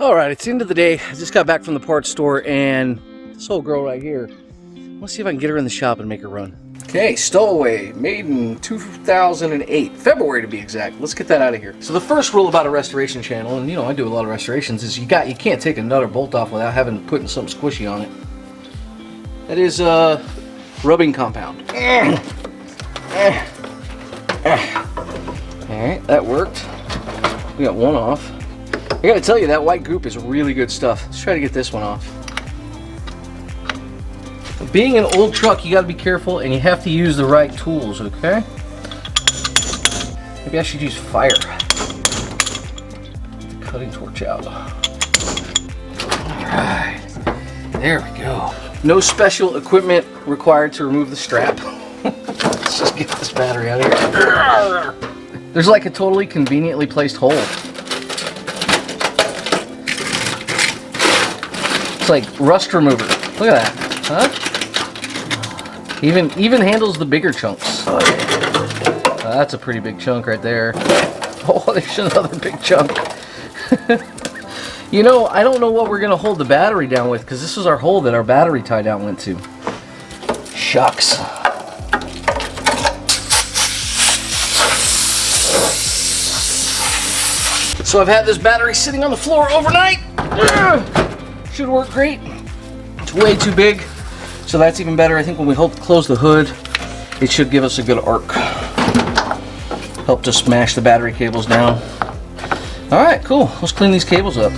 Alright, it's the end of the day. I just got back from the parts store, and this old girl right here, let's see if I can get her in the shop and make her run. Okay, stowaway, made in 2008, February to be exact. Let's get that out of here. So the first rule about a restoration channel, and you know I do a lot of restorations, is you can't take a nut or bolt off without putting something squishy on it. That is rubbing compound. Alright, that worked. We got one off. I gotta tell you, that white goop is really good stuff. Let's try to get this one off. Being an old truck, you gotta be careful and you have to use the right tools, okay? Maybe I should use fire. Get the cutting torch out. Alright, there we go. No special equipment required to remove the strap. Let's just get this battery out of here. There's like a totally conveniently placed hole. It's like rust remover. Look at that, huh? Even handles the bigger chunks. That's a pretty big chunk right there. Oh, there's another big chunk. You know, I don't know what we're gonna hold the battery down with, because this is our hole that our battery tie down went to. Shucks. So I've had this battery sitting on the floor overnight. Should work great. It's way too big, so that's even better. I think when we close the hood, it should give us a good arc. Help to smash the battery cables down. All right, cool. Let's clean these cables up.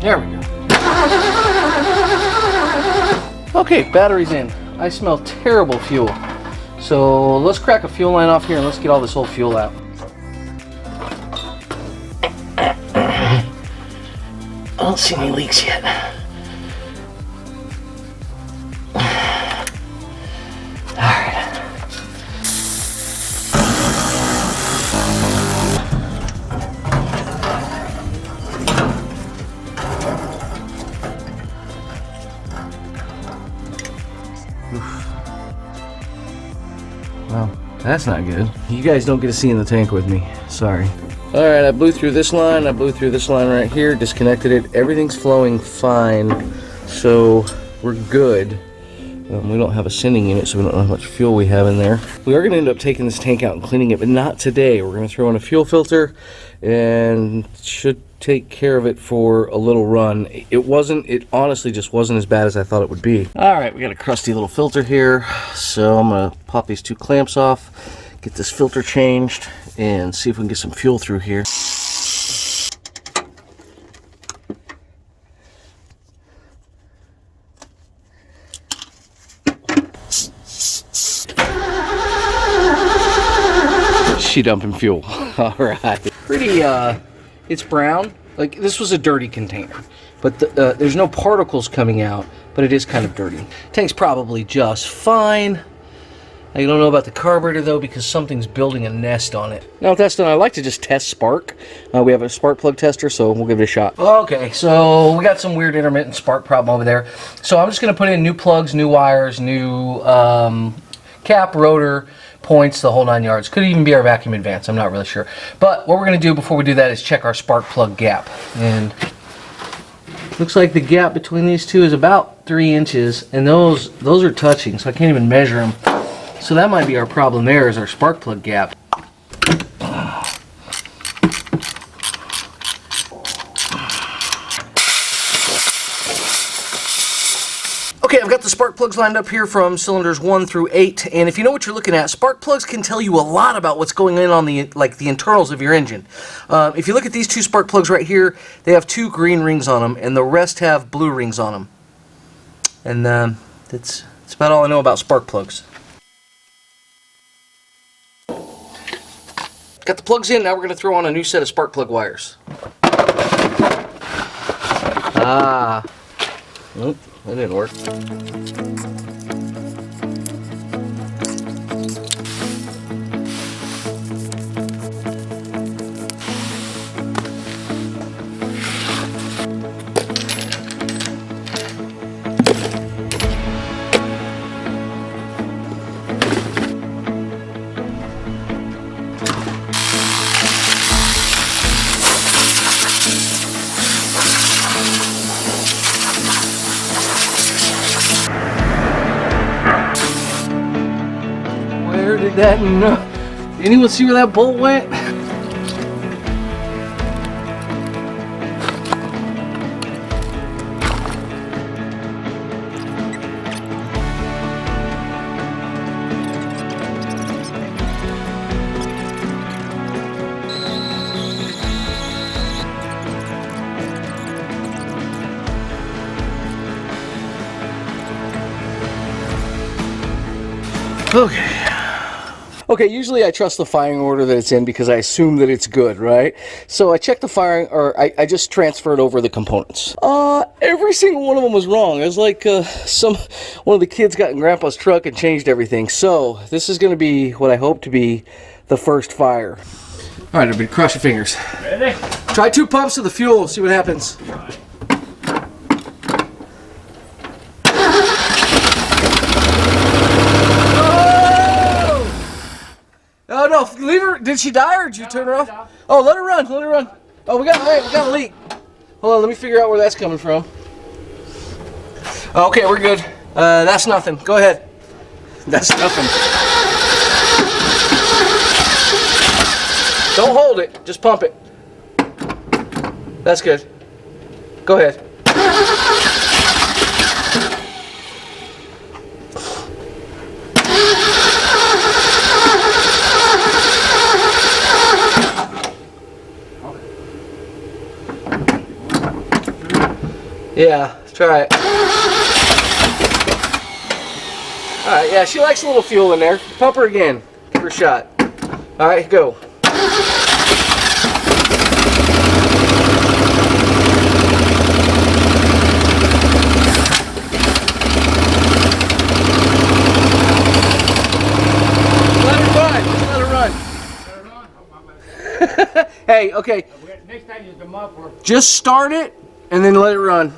There we go. Okay, battery's in. I smell terrible fuel. So let's crack a fuel line off here and let's get all this old fuel out. I don't see any leaks yet. Well, that's not good. You guys don't get to see in the tank with me. Sorry. Alright, I blew through this line. I blew through this line right here. Disconnected it. Everything's flowing fine. So we're good. We don't have a sending unit, so we don't know how much fuel we have in there. We are going to end up taking this tank out and cleaning it, but not today. We're going to throw in a fuel filter and should take care of it for a little run. It honestly just wasn't as bad as I thought it would be. All right, we got a crusty little filter here. So I'm going to pop these two clamps off, get this filter changed, and see if we can get some fuel through here. She dumping fuel. All right. Pretty, it's brown. Like, this was a dirty container, but there's no particles coming out, but it is kind of dirty. Tank's probably just fine. I don't know about the carburetor though, because something's building a nest on it. Now with that done, I like to just test spark. We have a spark plug tester, so we'll give it a shot. Okay, so we got some weird intermittent spark problem over there. So I'm just gonna put in new plugs, new wires, new cap, rotor, points, the whole 9 yards. Could even be our vacuum advance, I'm not really sure. But what we're going to do before we do that is check our spark plug gap. And looks like the gap between these two is about 3 inches, and those are touching, so I can't even measure them. So that might be our problem there, is our spark plug gap. Okay, I've got the spark plugs lined up here from cylinders 1 through 8, and if you know what you're looking at, spark plugs can tell you a lot about what's going on the internals of your engine. If you look at these two spark plugs right here, they have 2 green rings on them, and the rest have blue rings on them. And that's about all I know about spark plugs. Got the plugs in, now we're going to throw on a new set of spark plug wires. Ah. Nope, that didn't work. Where did that anyone see where that bolt went? Okay, usually I trust the firing order that it's in because I assume that it's good, right? So I checked the firing, or I just transferred over the components. Every single one of them was wrong. It was like one of the kids got in Grandpa's truck and changed everything. So this is going to be what I hope to be the first fire. All right, everybody, cross your fingers. Ready? Try 2 pumps of the fuel, see what happens. Oh no, leave her. Did she die or did you turn her off? Oh, let her run, let her run. Oh, we got a leak. Hold on, let me figure out where that's coming from. Okay, we're good. That's nothing. Go ahead. That's nothing. Don't hold it, just pump it. That's good. Go ahead. Yeah, let's try it. Alright, yeah, she likes a little fuel in there. Pump her again. Give her a shot. Alright, go. Let her run. Just let her run. Hey, okay. Next time use the muffler. Just start it and then let it run.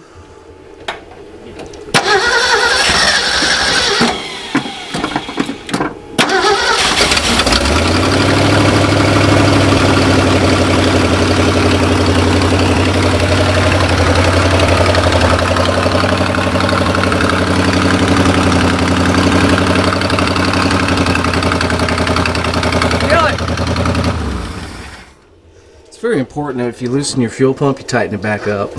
It's very important that if you loosen your fuel pump, you tighten it back up.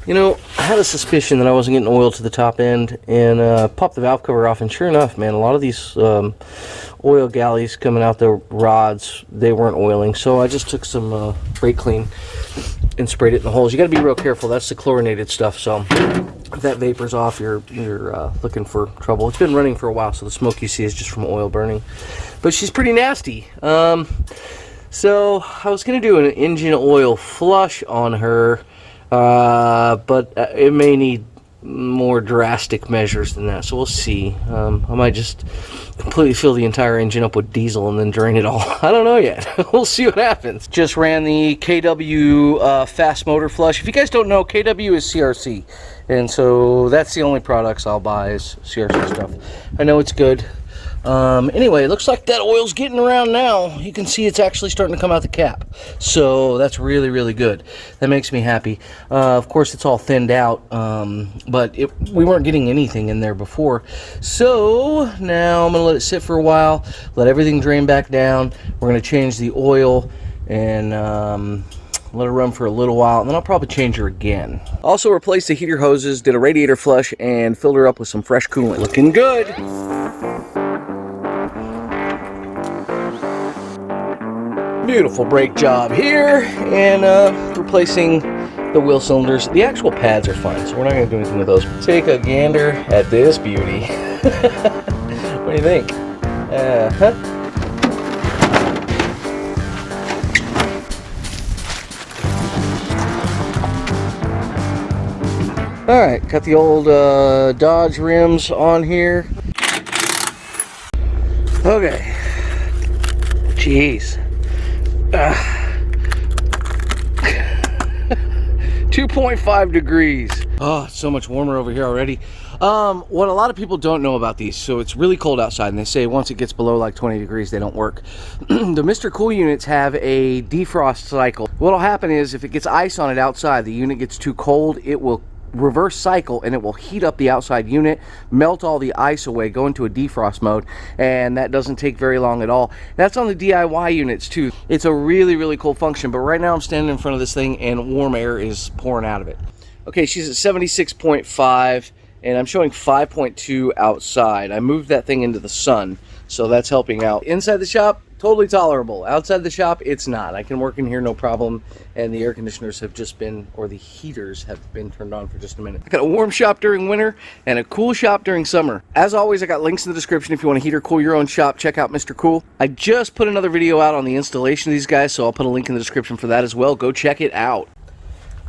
You know, I had a suspicion that I wasn't getting oil to the top end, and popped the valve cover off, and sure enough, man, a lot of these oil galleys coming out the rods, they weren't oiling. So I just took some brake clean and sprayed it in the holes. You got to be real careful. That's the chlorinated stuff. So if that vapor's off, you're looking for trouble. It's been running for a while, so the smoke you see is just from oil burning. But she's pretty nasty. So I was gonna do an engine oil flush on her, but it may need more drastic measures than that, so we'll see. I might just completely fill the entire engine up with diesel and then drain it all. I don't know yet. We'll see what happens. Just ran the KW fast motor flush. If you guys don't know, KW is CRC, and so that's the only products I'll buy is CRC stuff. I know it's good. Anyway, it looks like that oil's getting around now. You can see it's actually starting to come out the cap, so that's really, really good. That makes me happy. Of course, it's all thinned out, but we weren't getting anything in there before. So now I'm gonna let it sit for a while, let everything drain back down. We're gonna change the oil and let her run for a little while, and then I'll probably change her again. Also replaced the heater hoses, did a radiator flush, and filled her up with some fresh coolant. Looking good. Beautiful brake job here, and replacing the wheel cylinders. The actual pads are fine, so we're not going to do anything with those. Take a gander at this beauty. What do you think? All right, got the old Dodge rims on here. Okay. Jeez. 2.5 degrees. Oh, it's so much warmer over here already. What a lot of people don't know about these, so it's really cold outside, and they say once it gets below like 20 degrees, they don't work. The Mr. Cool units have a defrost cycle. What'll happen is if it gets ice on it outside, the unit gets too cold, it will reverse cycle and it will heat up the outside unit, melt all the ice away, go into a defrost mode, and that doesn't take very long at all. That's on the DIY units too. It's a really, really cool function, but right now I'm standing in front of this thing and warm air is pouring out of it. Okay, she's at 76.5 and I'm showing 5.2 outside. I moved that thing into the sun, so that's helping out. Inside the shop, totally tolerable. Outside the shop, it's not. I can work in here no problem, and the air conditioners have just been, or the heaters have been turned on for just a minute. I got a warm shop during winter and a cool shop during summer. As always, I got links in the description if you want to heat or cool your own shop. Check out Mr. Cool. I just put another video out on the installation of these guys, so I'll put a link in the description for that as well. Go check it out.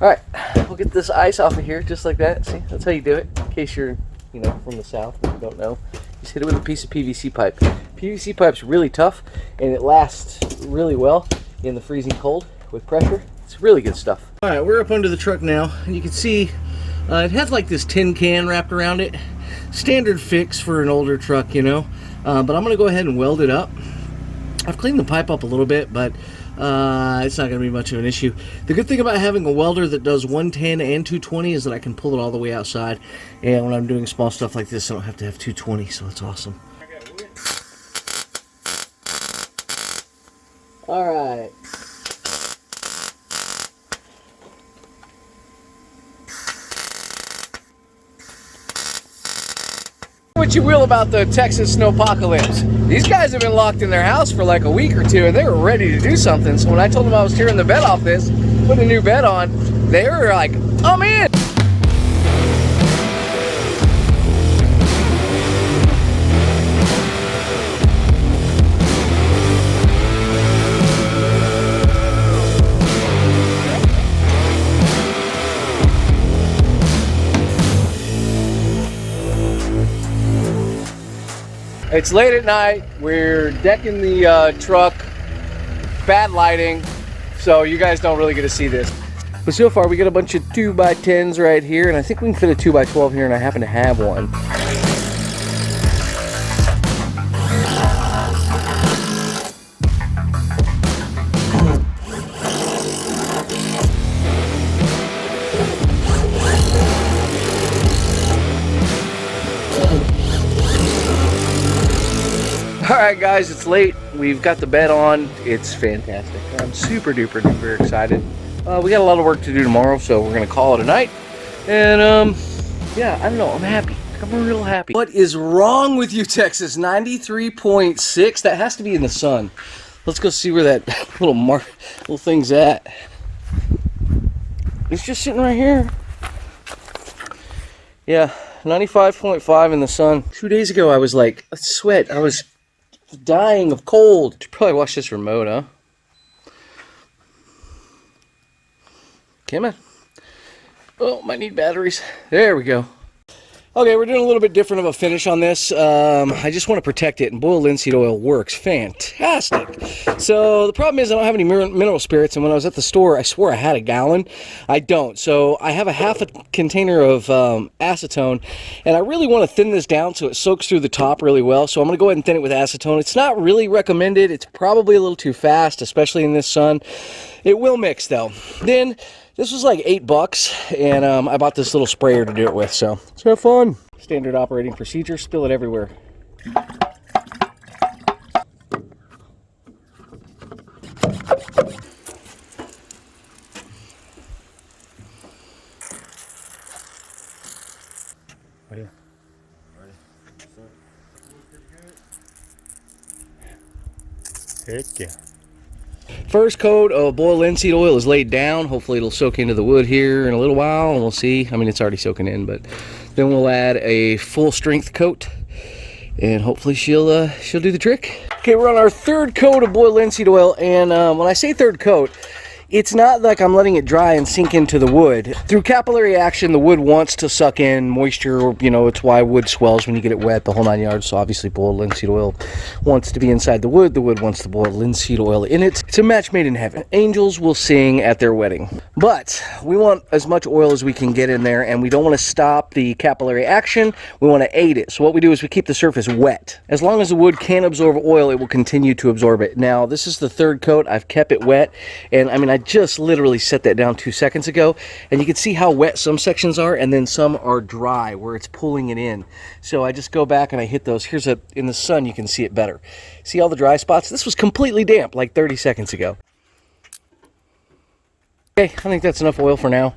All right, we'll get this ice off of here just like that. See, that's how you do it. In case you're, you know, from the south and you don't know. Just hit it with a piece of PVC pipe. PVC pipe's really tough and it lasts really well in the freezing cold with pressure. It's really good stuff. All right, we're up under the truck now, and you can see it has like this tin can wrapped around it. Standard fix for an older truck, you know. But I'm gonna go ahead and weld it up. I've cleaned the pipe up a little bit, but it's not going to be much of an issue. The good thing about having a welder that does 110 and 220 is that I can pull it all the way outside, and when I'm doing small stuff like this I don't have to have 220, so it's awesome. Alright. What you will about the Texas snowpocalypse. These guys have been locked in their house for like a week or two and they were ready to do something. So when I told them I was tearing the bed off this, put a new bed on, they were like, I'm in. It's late at night, we're decking the truck, bad lighting, so you guys don't really get to see this. But so far we got a bunch of 2x10s right here, and I think we can fit a 2x12 here, and I happen to have one. Alright guys, it's late. We've got the bed on. It's fantastic. I'm super duper excited. We got a lot of work to do tomorrow, so we're going to call it a night. And yeah, I don't know. I'm happy. I'm real happy. What is wrong with you, Texas? 93.6? That has to be in the sun. Let's go see where that little thing's at. It's just sitting right here. Yeah, 95.5 in the sun. 2 days ago, I was like, sweat. I was dying of cold. Should probably watch this remote, huh? Come on. Oh, might need batteries. There we go. Okay, we're doing a little bit different of a finish on this. I just want to protect it, and boiled linseed oil works fantastic. So the problem is I don't have any mineral spirits, and when I was at the store, I swore I had a gallon. I don't. So I have a half a container of acetone, and I really want to thin this down so it soaks through the top really well. So I'm going to go ahead and thin it with acetone. It's not really recommended. It's probably a little too fast, especially in this sun. It will mix, though. Then this was like $8, and I bought this little sprayer to do it with, so let's have fun. Standard operating procedure, spill it everywhere. Heck yeah. First coat of boiled linseed oil is laid down. Hopefully it'll soak into the wood here in a little while, and we'll see. I mean, it's already soaking in, but then we'll add a full strength coat, and hopefully she'll do the trick. Okay, we're on our third coat of boiled linseed oil, and when I say third coat, it's not like I'm letting it dry and sink into the wood. Through capillary action, the wood wants to suck in moisture. You know, it's why wood swells when you get it wet, the whole 9 yards. So obviously boiled linseed oil wants to be inside the wood wants to boil linseed oil in it. It's a match made in heaven. Angels will sing at their wedding. But we want as much oil as we can get in there, and we don't want to stop the capillary action. We want to aid it. So what we do is we keep the surface wet. As long as the wood can absorb oil, it will continue to absorb it. Now, this is the third coat. I've kept it wet, and I mean, I just literally set that down 2 seconds ago, and you can see how wet some sections are, and then some are dry where it's pulling it in. So I just go back and I hit those. Here's in the sun, you can see it better. See all the dry spots? This was completely damp like 30 seconds ago. Okay, I think that's enough oil for now.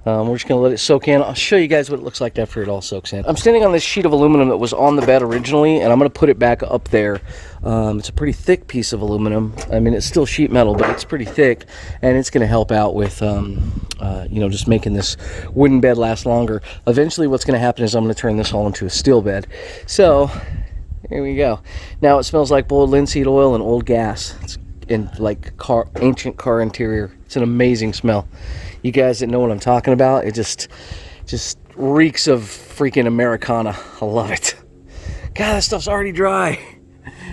We're just going to let it soak in. I'll show you guys what it looks like after it all soaks in. I'm standing on this sheet of aluminum that was on the bed originally, and I'm going to put it back up there. It's a pretty thick piece of aluminum. I mean, it's still sheet metal, but it's pretty thick, and it's going to help out with, you know, just making this wooden bed last longer. Eventually, what's going to happen is I'm going to turn this all into a steel bed. So, here we go. Now, it smells like boiled linseed oil and old gas. It's in like ancient car interior. It's an amazing smell. You guys that know what I'm talking about, it just reeks of freaking Americana. I love it. God, that stuff's already dry.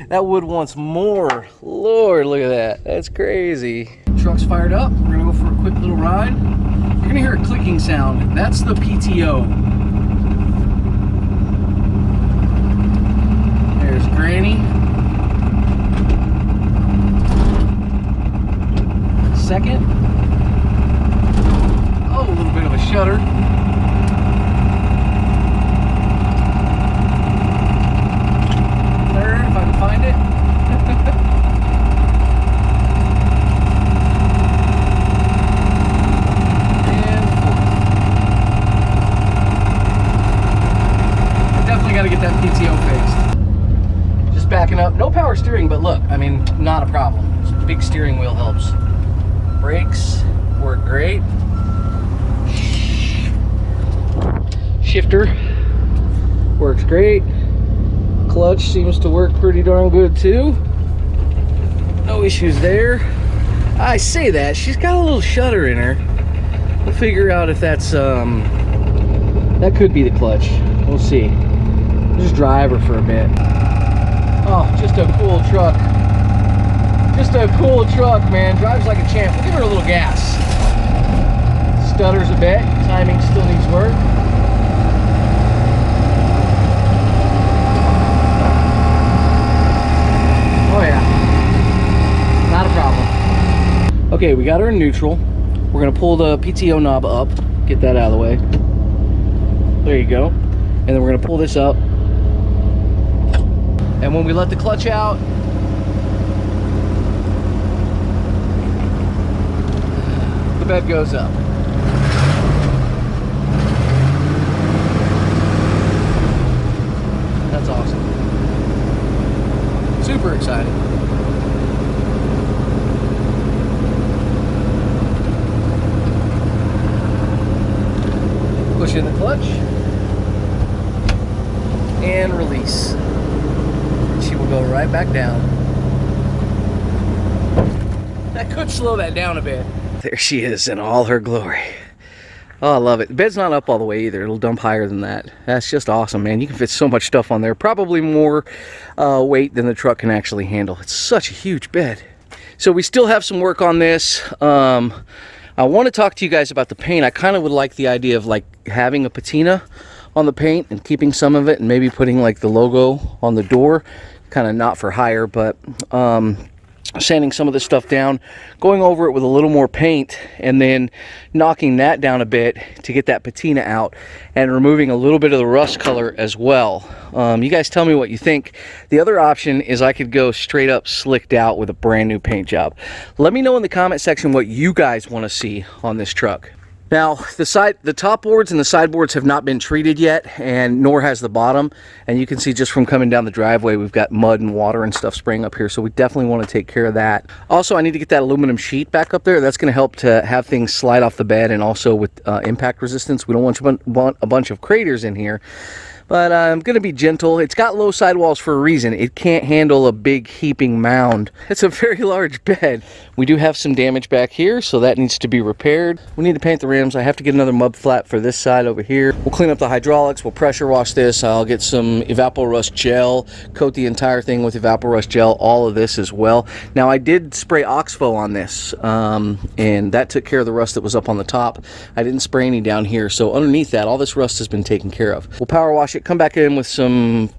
That wood wants more. Lord, look at that. That's crazy. Truck's fired up. We're gonna go for a quick little ride. You're gonna hear a clicking sound. That's the PTO. There's Granny. Second. Oh, a little bit of a shudder. Third, if I can find it. And fourth. I definitely got to get that PTO fixed. Just backing up. No power steering, but look, I mean, not a problem. Big steering wheel helps. Brakes work great. Shifter works great. Clutch seems to work pretty darn good too. No issues there. I say that, she's got a little shudder in her. We'll figure out if that's, that could be the clutch. We'll see. We'll just drive her for a bit. Oh, just a cool truck. Just a cool truck, man. Drives like a champ. We'll give her a little gas. Stutters a bit. Timing still needs work. Oh yeah. Not a problem. Okay, we got her in neutral. We're gonna pull the PTO knob up. Get that out of the way. There you go. And then we're gonna pull this up. And when we let the clutch out, bed goes up. That's awesome. Super exciting. Push in the clutch and release. She will go right back down. That could slow that down a bit. There she is in all her glory. Oh, I love it. The bed's not up all the way either. It'll dump higher than that. That's just awesome, man. You can fit so much stuff on there. Probably more weight than the truck can actually handle. It's such a huge bed. So we still have some work on this. I want to talk to you guys about the paint. I kind of would like the idea of like having a patina on the paint and keeping some of it and maybe putting like the logo on the door. Kind of not for hire, but sanding some of this stuff down, going over it with a little more paint, and then knocking that down a bit to get that patina out and removing a little bit of the rust color as well. You guys tell me what you think. The other option is I could go straight up slicked out with a brand new paint job. Let me know in the comment section what you guys want to see on this truck. Now, the top boards and the sideboards have not been treated yet, and nor has the bottom. And you can see just from coming down the driveway, we've got mud and water and stuff spraying up here, so we definitely want to take care of that. Also, I need to get that aluminum sheet back up there. That's going to help to have things slide off the bed, and also with impact resistance. We don't want a bunch of craters in here. but I'm going to be gentle. It's got low sidewalls for a reason. It can't handle a big heaping mound. It's a very large bed. We do have some damage back here, so that needs to be repaired. We need to paint the rims. I have to get another mud flat for this side over here. We'll clean up the hydraulics. We'll pressure wash this. I'll get some Evapo-Rust gel, coat the entire thing with Evapo-Rust gel, all of this as well. Now, I did spray Oxfo on this, and that took care of the rust that was up on the top. I didn't spray any down here, so underneath that, all this rust has been taken care of. We'll power wash it, come back in with some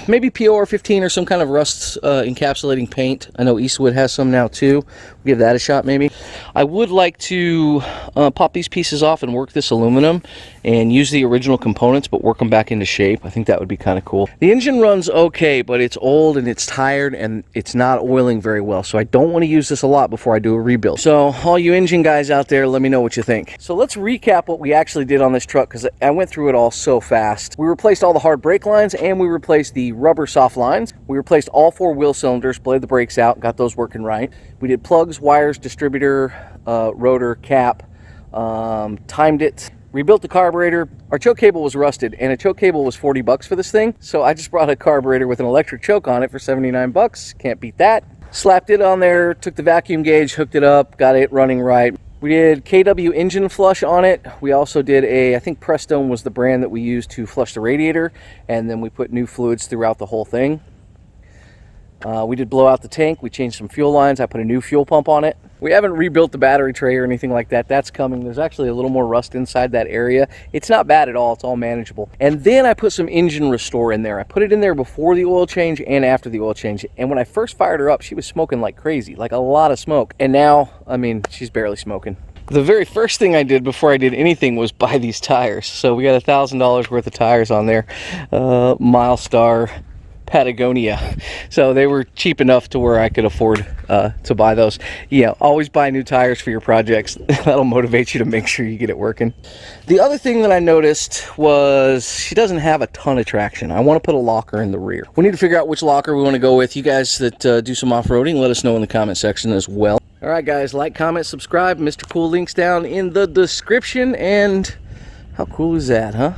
maybe POR 15 or some kind of rust encapsulating paint. I know Eastwood has some now too. We'll give that a shot maybe. I would like to pop these pieces off and work this aluminum and use the original components but work them back into shape. I think that would be kind of cool. The engine runs okay, but it's old and it's tired and it's not oiling very well, so I don't want to use this a lot before I do a rebuild. So all you engine guys out there, let me know what you think. So let's recap what we actually did on this truck, because I went through it all so fast. We replaced all the hard brake lines and we replaced the rubber soft lines. We replaced all 4 wheel cylinders, blade the brakes out, got those working right. We did plugs, wires, distributor, rotor, cap, timed it, rebuilt the carburetor. Our choke cable was rusted, and a choke cable was 40 bucks for this thing, so I just brought a carburetor with an electric choke on it for 79 bucks. Can't beat that. Slapped it on there, took the vacuum gauge, hooked it up, got it running right. We did KW engine flush on it. We also did I think Prestone was the brand that we used to flush the radiator, and then we put new fluids throughout the whole thing. We did blow out the tank. We changed some fuel lines. I put a new fuel pump on it. We haven't rebuilt the battery tray or anything like that. That's coming. There's actually a little more rust inside that area. It's not bad at all. It's all manageable. And then I put some engine restore in there. I put it in there before the oil change and after the oil change. And when I first fired her up, she was smoking like crazy, like a lot of smoke. And now, I mean, she's barely smoking. The very first thing I did before I did anything was buy these tires. So we got $1,000 worth of tires on there. Milestar Patagonia, so they were cheap enough to where I could afford to buy those. Yeah, always buy new tires for your projects. That'll motivate you to make sure you get it working. The other thing that I noticed was she doesn't have a ton of traction. I want to put a locker in the rear. We need to figure out which locker we want to go with. You guys that do some off-roading, let us know in the comment section as well. All right guys, like, comment, subscribe. Mr. Cool links down in the description, and how cool is that, huh?